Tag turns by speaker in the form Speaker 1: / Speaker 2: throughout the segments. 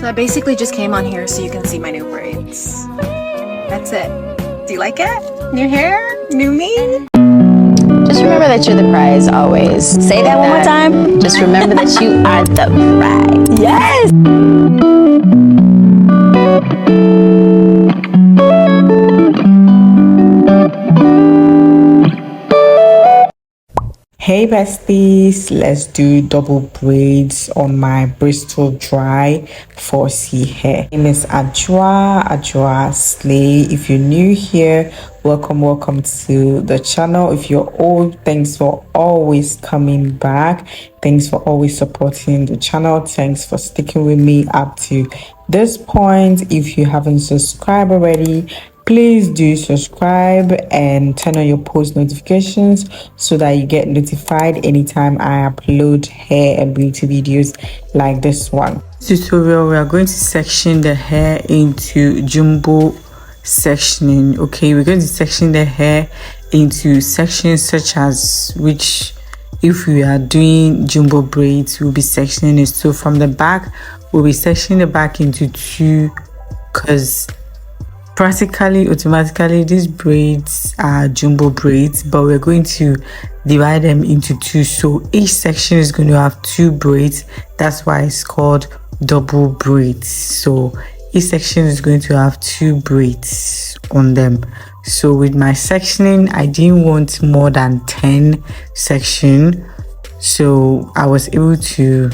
Speaker 1: So I basically just came on here so you can see my new braids. That's it. Do you like it? New hair? New me?
Speaker 2: Just remember that you're the prize always.
Speaker 1: Say that one more time.
Speaker 2: Just remember that you are the prize.
Speaker 1: Yes!
Speaker 3: Hey besties, let's do double braids on my Bristol dry 4C hair. My name is Adjoa Slay. If you're new here, welcome to the channel. If you're old, thanks for always coming back. Thanks for always supporting the channel. Thanks for sticking with me up to this point. If you haven't subscribed already, please do subscribe and turn on your post notifications so that you get notified anytime I upload hair and beauty videos like this one. Tutorial, we are going to section the hair into jumbo sectioning. Okay, we're going to section the hair into sections such as which, if we are doing jumbo braids, we'll be sectioning it. So from the back, we'll be sectioning the back into two, because practically automatically these braids are jumbo braids, but we're going to divide them into two, so each section is going to have two braids. That's why it's called double braids. So each section is going to have two braids on them. So with my sectioning, I didn't want more than 10 section, so I was able to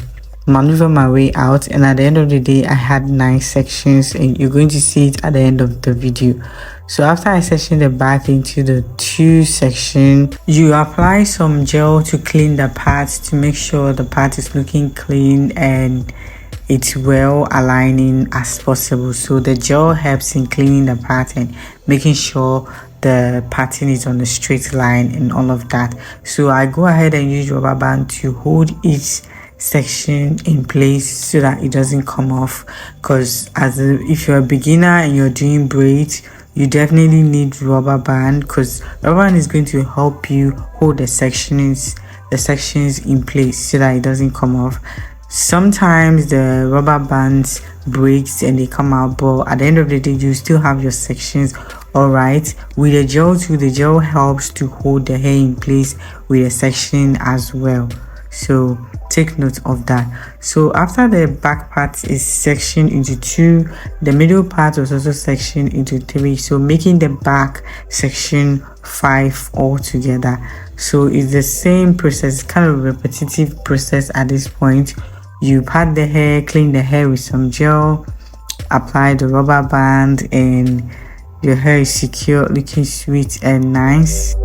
Speaker 3: maneuver my way out, and at the end of the day I had 9 sections, and you're going to see it at the end of the video. So after I section the back into the 2 section, you apply some gel to clean the parts to make sure the part is looking clean and it's well aligning as possible. So the gel helps in cleaning the part and making sure the pattern is on a straight line and all of that. So I go ahead and use rubber band to hold each section in place so that it doesn't come off, because if you're a beginner and you're doing braids, you definitely need rubber band, because rubber band is going to help you hold the sections in place so that it doesn't come off. Sometimes the rubber bands breaks and they come out, but at the end of the day you still have your sections. All right, with the gel too, the gel helps to hold the hair in place with the section as well, so take note of that. So after the back part is sectioned into 2, the middle part was also sectioned into 3, so making the back section 5 altogether. So it's the same process, kind of a repetitive process at this point. You pat the hair, clean the hair with some gel, apply the rubber band, and your hair is secure, looking sweet and nice.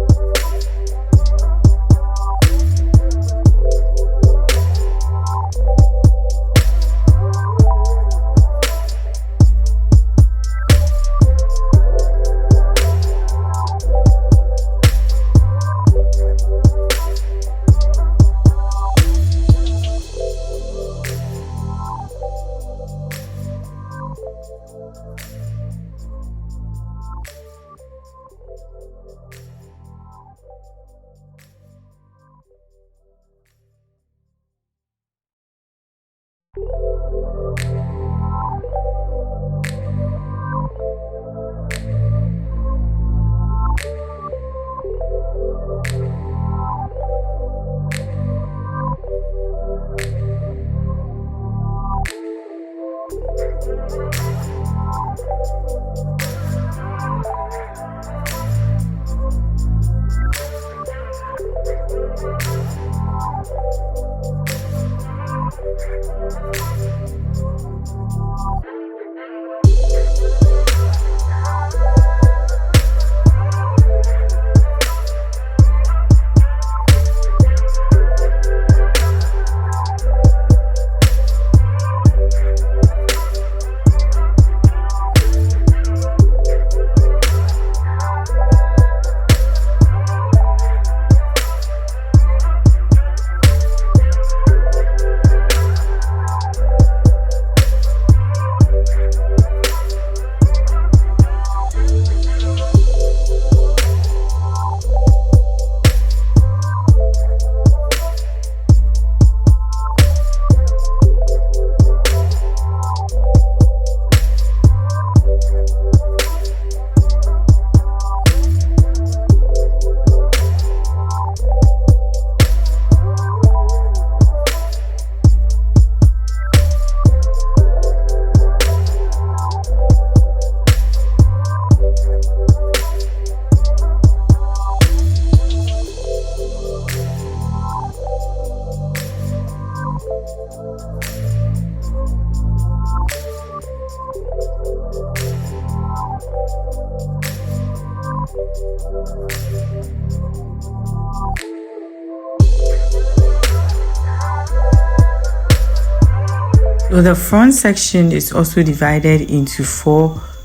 Speaker 3: So the front section is also divided into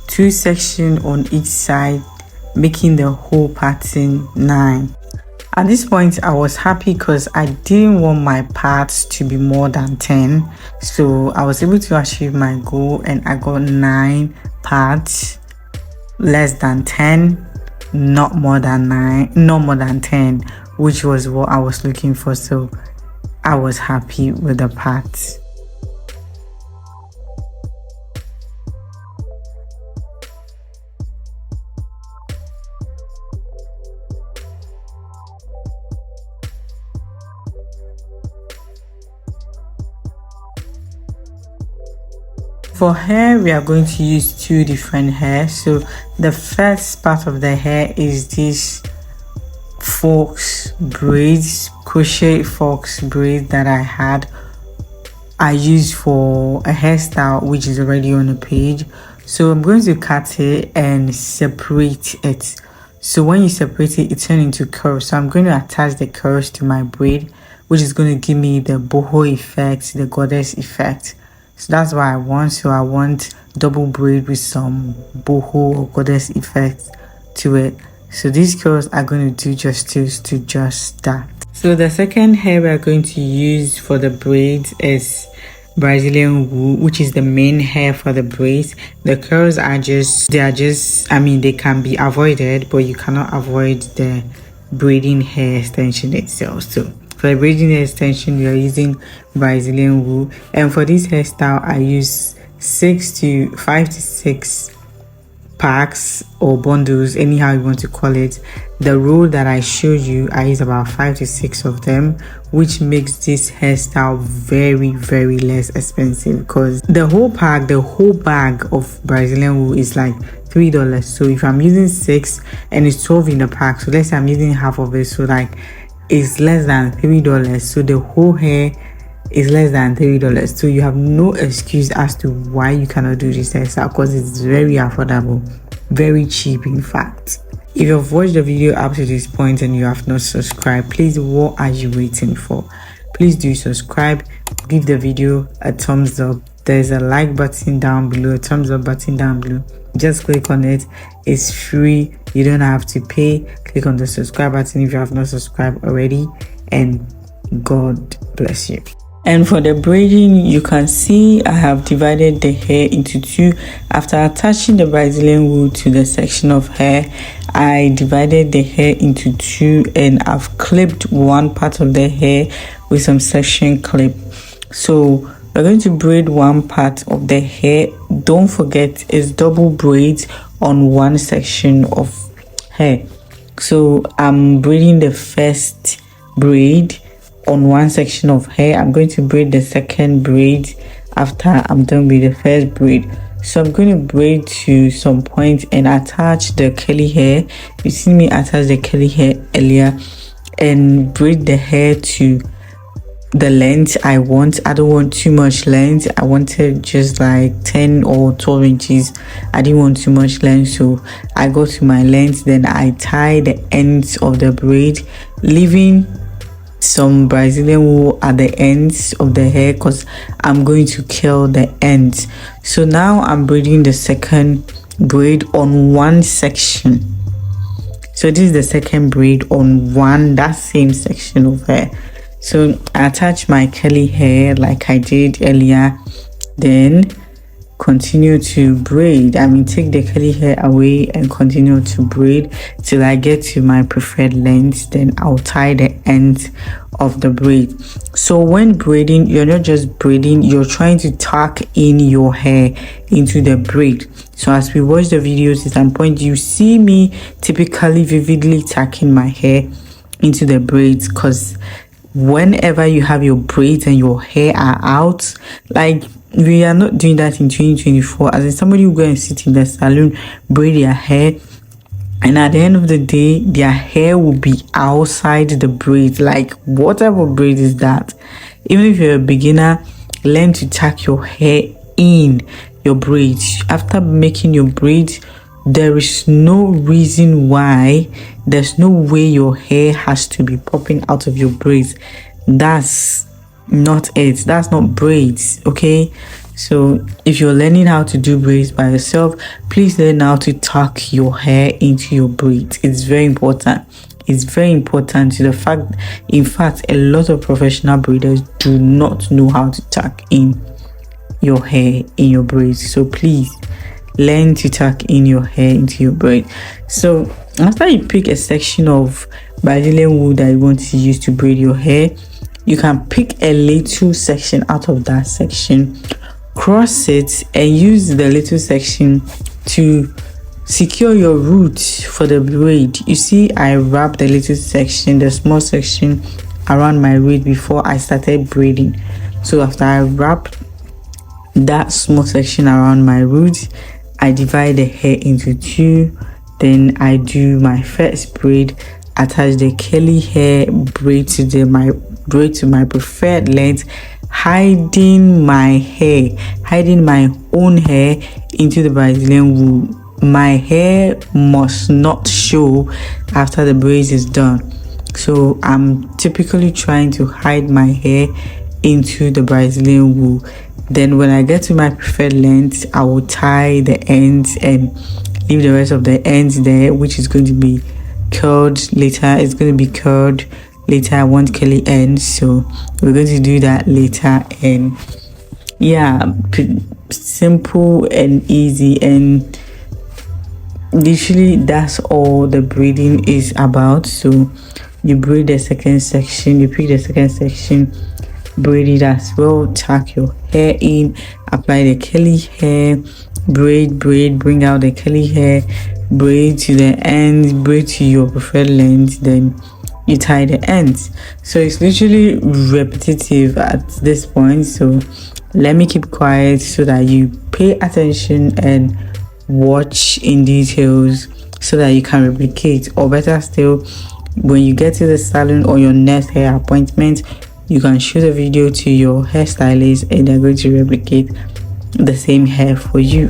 Speaker 3: two sections on each side, making the whole pattern 9. At this point, I was happy because I didn't want my parts to be more than 10. So I was able to achieve my goal and I got 9 parts, less than 10, not more than 9, not more than 10, which was what I was looking for. So I was happy with the parts. For hair, we are going to use 2 different hair. So the first part of the hair is this fox braids, crochet fox braid that I used for a hairstyle which is already on the page. So I'm going to cut it and separate it. So when you separate it, it turns into curls. So I'm going to attach the curls to my braid, which is going to give me the boho effect, the goddess effect. So that's what I want. So I want double braid with some boho or goddess effect to it. So these curls are going to do justice to just that. So the second hair we are going to use for the braids is Brazilian wool, which is the main hair for the braids. The curls are just, I mean, they can be avoided, but you cannot avoid the braiding hair extension itself. So for the braiding hair extension, we are using Brazilian wool, and for this hairstyle, I use 5 to 6 packs or bundles, anyhow you want to call it. The roll that I showed you, I use about 5 to 6 of them, which makes this hairstyle very, very less expensive because the whole pack, the whole bag of Brazilian wool is like $3. So if I'm using 6 and it's 12 in the pack, so let's say I'm using half of it, so like it's less than $3. So the whole hair is less than $3. So you have no excuse as to why you cannot do this hairstyle because it's very affordable, very cheap in fact. If you've watched the video up to this point and you have not subscribed, please, what are you waiting for? Please do subscribe, give the video a thumbs up. There's a like button down below, a thumbs up button down below. Just click on it. It's free, you don't have to pay. Click on the subscribe button if you have not subscribed already, and God bless you. And for the braiding, you can see I have divided the hair into 2. After attaching the Brazilian wool to the section of hair, I divided the hair into 2 and I've clipped one part of the hair with some section clip. So we're going to braid one part of the hair. Don't forget, it's double braids on one section of hair. So I'm braiding the first braid on one section of hair. I'm going to braid the second braid after I'm done with the first braid. So I'm going to braid to some point and attach the curly hair. You see me attach the curly hair earlier and braid the hair to the length I want. I don't want too much length. I wanted just like 10 or 12 inches. I didn't want too much length, so I go to my length. Then I tie the ends of the braid, leaving some Brazilian wool at the ends of the hair because I'm going to curl the ends. So now I'm braiding the second braid on one section. So this is the second braid on that same section of hair. So I attach my curly hair like I did earlier, then continue to braid. Take the curly hair away and continue to braid till I get to my preferred length. Then I'll tie the ends of the braid. So when braiding, you're not just braiding, you're trying to tuck in your hair into the braid. So as we watch the videos at some point, you see me typically vividly tucking my hair into the braids, because whenever you have your braids and your hair are out, like we are not doing that in 2024. As in, somebody will go and sit in the salon, braid their hair, and at the end of the day their hair will be outside the braid. Like, what type of braid is that? Even if you're a beginner, learn to tuck your hair in your braids. After making your braids, there is no reason why, there's no way your hair has to be popping out of your braids. That's not it. That's not braids, okay? So if you're learning how to do braids by yourself, please learn how to tuck your hair into your braids. It's very important. It's very important to the fact, in fact, a lot of professional braiders do not know how to tuck in your hair in your braids. So please learn to tuck in your hair into your braid. So after you pick a section of Brazilian wool that you want to use to braid your hair, you can pick a little section out of that section, cross it, and use the little section to secure your roots for the braid. You see, I wrapped the little section, the small section, around my root before I started braiding. So after I wrapped that small section around my roots, I divide the hair into two. Then I do my first braid, attach the curly hair braid to my preferred length, hiding my own hair into the Brazilian wool. My hair must not show after the braids is done. So I'm typically trying to hide my hair into the Brazilian wool. Then when I get to my preferred length, I will tie the ends and leave the rest of the ends there, which is going to be curled later. It's going to be curled later. I want curly ends, so we're going to do that later. And yeah, simple and easy, and literally that's all the braiding is about. So you braid the second section, you pick the second section, braid it as well, tuck your hair in, apply the curly hair, braid, bring out the curly hair, braid to the ends, braid to your preferred length, then you tie the ends. So it's literally repetitive at this point. So let me keep quiet so that you pay attention and watch in details so that you can replicate, or better still, when you get to the salon or your next hair appointment, you can show the video to your hairstylist and they're going to replicate the same hair for you.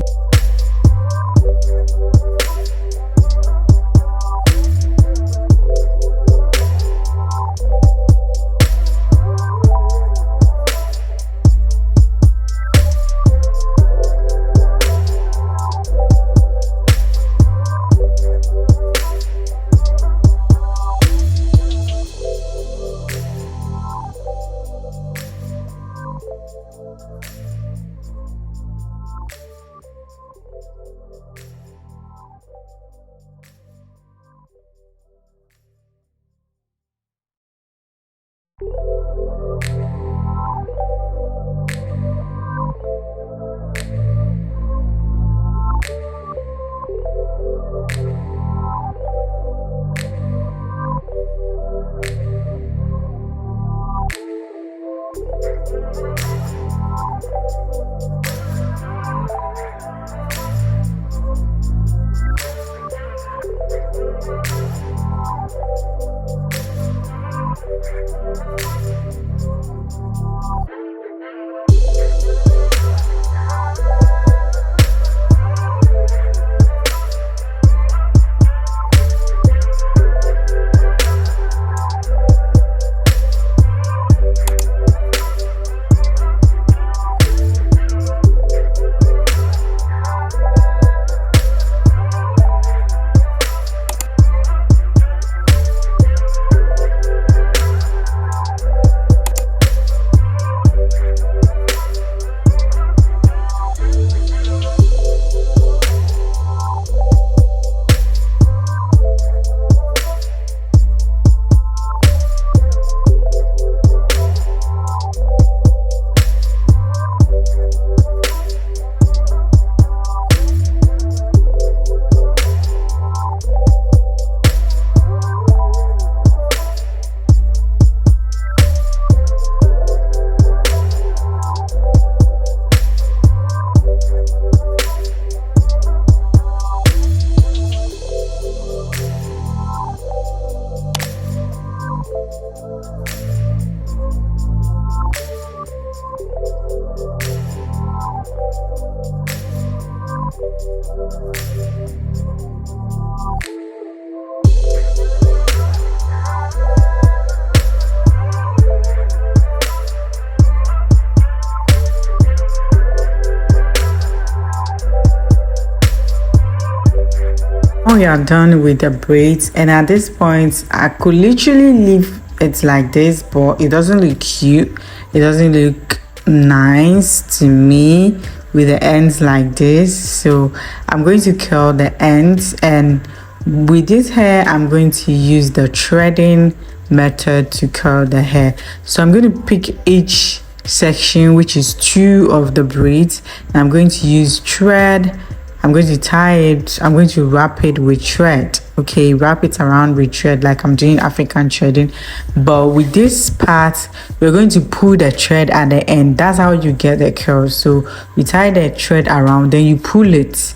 Speaker 3: We are done with the braids, and at this point I could literally leave it like this, but it doesn't look cute, it doesn't look nice to me with the ends like this. So I'm going to curl the ends, and with this hair I'm going to use the threading method to curl the hair. So I'm going to pick each section, which is 2 of the braids, and I'm going to use thread. I'm going to tie it, I'm going to wrap it with thread. Okay, wrap it around with thread like I'm doing African threading. But with this part, we're going to pull the thread at the end. That's how you get the curl. So you tie the thread around, then you pull it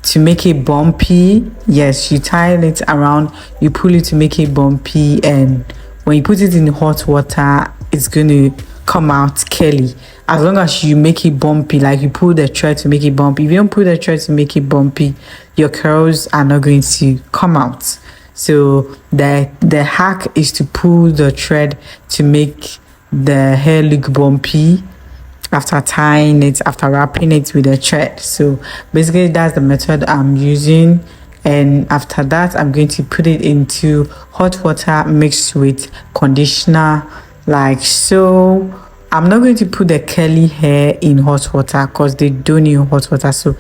Speaker 3: to make it bumpy. Yes, you tie it around, you pull it to make it bumpy, and when you put it in hot water, it's going to come out curly. As long as you make it bumpy, like you pull the thread to make it bumpy. If you don't pull the thread to make it bumpy, your curls are not going to come out. So the hack is to pull the thread to make the hair look bumpy after tying it, after wrapping it with a thread. So basically that's the method I'm using. And after that, I'm going to put it into hot water mixed with conditioner, like so. I'm not going to put the curly hair in hot water because they don't need hot water. So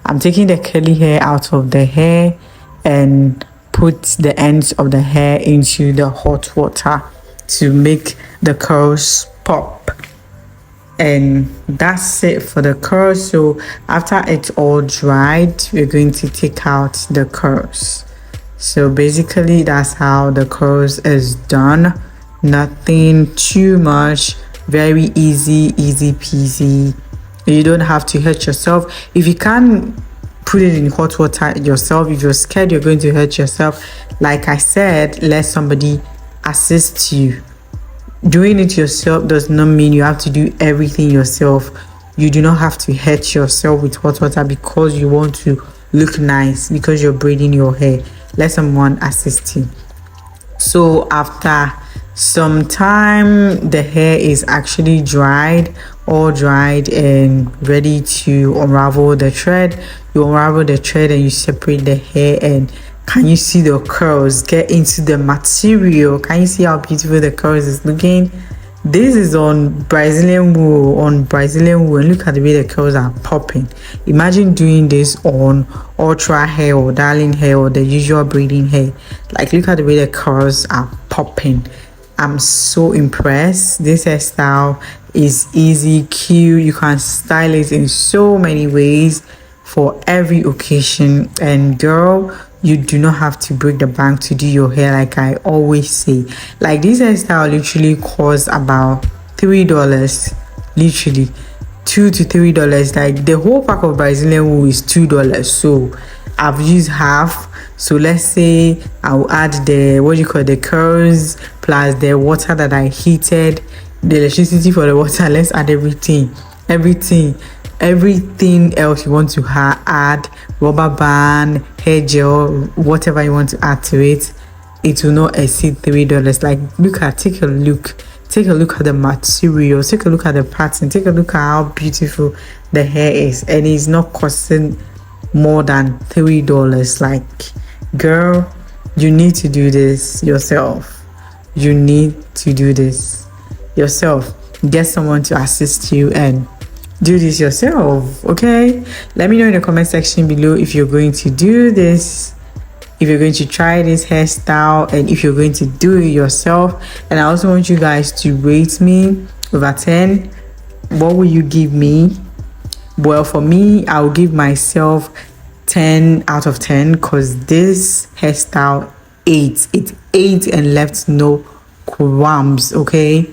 Speaker 3: I'm taking the curly hair out of the hair and put the ends of the hair into the hot water to make the curls pop. And that's it for the curls. So after it's all dried, we're going to take out the curls. So basically that's how the curls is done. Nothing too much, very easy peasy. You don't have to hurt yourself. If you can't put it in hot water yourself, if you're scared you're going to hurt yourself, like I said, let somebody assist you. Doing it yourself does not mean you have to do everything yourself. You do not have to hurt yourself with hot water because you want to look nice, because you're braiding your hair. Let someone assist you. So after some time, the hair is actually all dried and ready to unravel the thread. You unravel the thread and you separate the hair, and can you see the curls get into the material? Can you see how beautiful the curls is looking? This is on Brazilian wool, and look at the way the curls are popping. Imagine doing this on ultra hair or darling hair or the usual braiding hair. Like, look at the way the curls are popping. I'm so impressed. This hairstyle is easy, cute. You can style it in so many ways for every occasion. And girl, you do not have to break the bank to do your hair, like I always say. Like, this hairstyle literally costs about $3, literally $2 to $3. Like, the whole pack of Brazilian wool is $2, so I've used half. So let's say I'll add the curls plus the water that I heated, the electricity for the water. Let's add everything else you want to add, rubber band, hair gel, whatever you want to add to it. It will not exceed $3. Like, take a look at the material, take a look at the pattern, take a look at how beautiful the hair is, and it's not costing more than $3. Like, girl, you need to do this yourself. You need to do this yourself. Get someone to assist you and do this yourself. Okay, let me know in the comment section below if you're going to do this, if you're going to try this hairstyle, and if you're going to do it yourself. And I also want you guys to rate me over 10. What will you give me? Well, for me, I'll give myself 10 out of 10 because this hairstyle it ate and left no crumbs. Okay,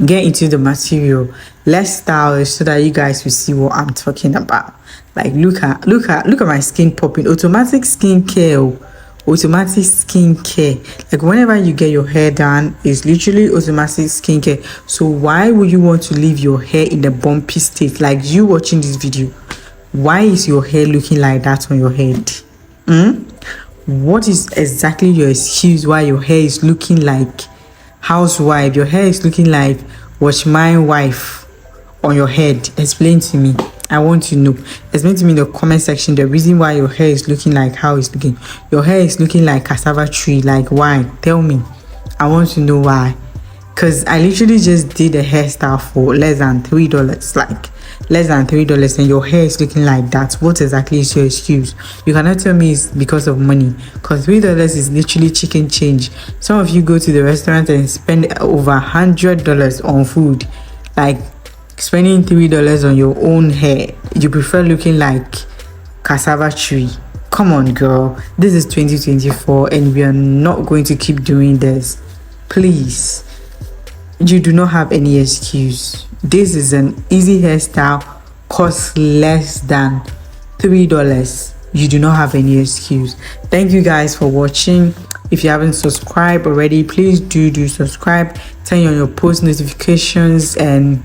Speaker 3: get into the material, let's style it so that you guys will see what I'm talking about. Like, look at my skin popping. Automatic skincare. Like, whenever you get your hair done, it's literally automatic skincare. So why would you want to leave your hair in a bumpy state? Like, you watching this video, why is your hair looking like that on your head? What is exactly your excuse why your hair is looking like housewife? Your hair is looking like watch my wife on your head. Explain to me. I want to know. Explain to me in the comment section the reason why your hair is looking like how it's looking. Your hair is looking like cassava tree. Like why? Tell me. I want to know why. Because I literally just did a hairstyle for less than $3. Like less than $3, and your hair is looking like that. What exactly is your excuse? You cannot tell me it's because of money, because $3 is literally chicken change. Some of you go to the restaurant and spend over $100 on food. Like spending $3 on your own hair, you prefer looking like cassava tree. Come on, girl. This is 2024 and we are not going to keep doing this. Please, you do not have any excuse. This is an easy hairstyle, costs less than $3. You do not have any excuse. Thank you guys for watching. If you haven't subscribed already, please do subscribe, turn on your post notifications, and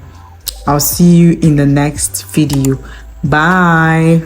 Speaker 3: I'll see you in the next video. Bye.